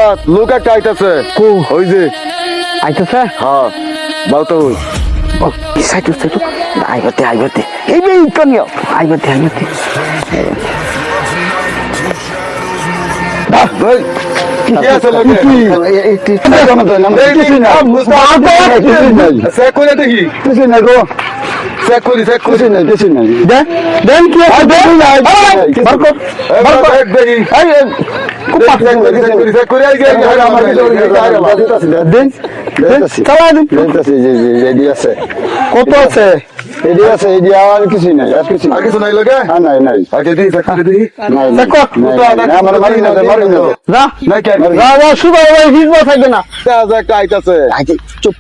উস্তাদ লোক একটা আইতাছে ওই যে আইতেছে হ্যাঁ বাউতো সাইটু সাইটু আইবতে এই তো নিও আইবতে ভাই কি আছে লোকে চেক করে দেখি চেক করি দেন কি চেক করে কত আছে আর কিছু নাই লোকে নাই আগে দিই চেক করে দেখি থাকবে না একটা আইতাছে চুপ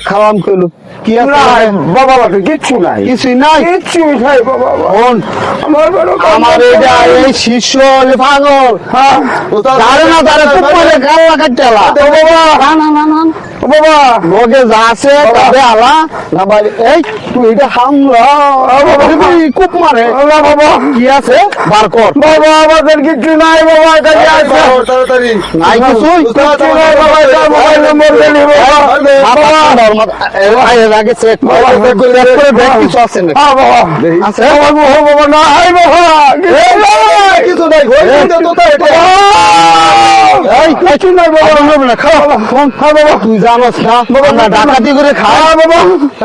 খাওয়াম করলো কি বাবা কিচ্ছু নাই কিছুই নাই কিচ্ছুই নাই বাবা আমার এটা এই শিষ্য পাগল দাঁড়ে না তোমার গাল্লা কাটতে আলা বাবা লগে যা আছে তবে আলা না ভাই এই তুই এটা হামলা কুপ মারে বাবা কি আছে বার কর বাবা আমাদের কিছু নাই বাবা কাছে আছে তাড়াতাড়ি নাই কিছু নাই বাবা এটা মোবাইল নম্বর দেন বাবা বাবা আগে চেক করে ব্যাগ কিছু আছে না বাবা আছে বাবা নাই বাবা কিছু নাই এই কিছু নাই বাবা না খাও বাবা তুই জানোস না বাবা ডাকাতি করে খাওয়া বাবা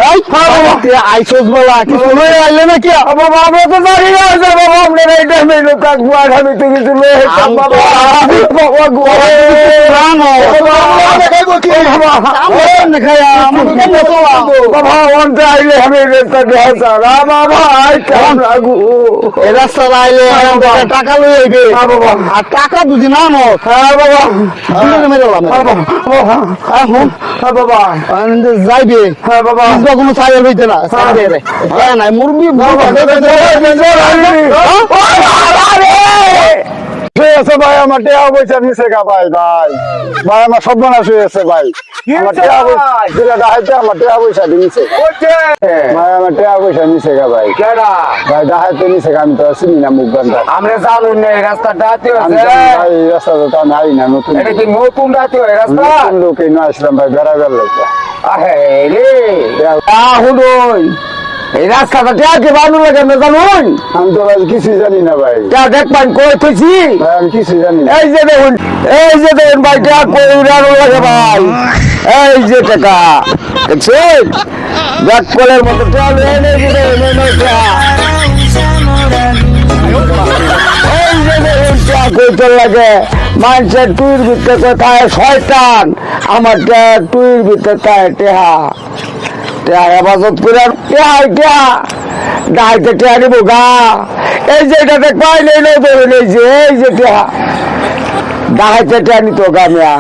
এই বাবা তুই আইসোস বলা কিছু লয়ে আইলে না কি বাবা আমরা তো জানি না যে বাবা আমরা এই টাইমে লোক গুয়ার আমি তো কিছু লয়ে বাবা বাবা গুয়ার রানো বাবা ওনতে আইলে আমি রেস্তা দেওয়া বাবা আই কেমন লাগু এ রাস্তা আইলে টাকা লয়ে আইবে বাবা আর টাকা দুদিন আনো হ্যাঁ বাবা মেরে বাবা যাইবে হ্যাঁ বাবা কোনো সাইকেল হইতে না নাই মুরগি ভাই আমার টেয়া পয়সা নিছে গা ভাই আমার সর্বনাশ হয়েছে ভাই আমার টেয়া পয়সা দিয়েছে ভাই আমার টেয়া পয়সা নিছে গা ভাই ডাহাইতে নিছে গা আমি তো চিনি না মুখ গানটা আমরা জানো না রাস্তা ডাতে ভাই রাস্তাটা তো আমি আই না নতুন এটা কি নতুন ডাতে রাস্তা লোক না আসলাম ভাই বেড়াবেল লোক আহে রে হুডই এই রাস্তাটা কে বানু লাগে না জানুন আমি তো ভাই কিছুই জানি না ভাই দেখ পান কই তুইছি ভাই আমি কিছুই জানি না এই যে দেখুন ভাই কই উড়ানো লাগে ভাই এই যে টাকা দেখছেন ব্যাক কলের মতো চল এই যে কই লাগে মানুষের টুইর ভিতরে কোথায় শয়তান আমার টুইর ভিতরে তাই টেহা হেফাজত করে ডাইতে টেহা নিব গা এই যে এটা দেখ পাইলে ধরুন এই যে টেহা ডাইতে টেহা নিত গা মিয়া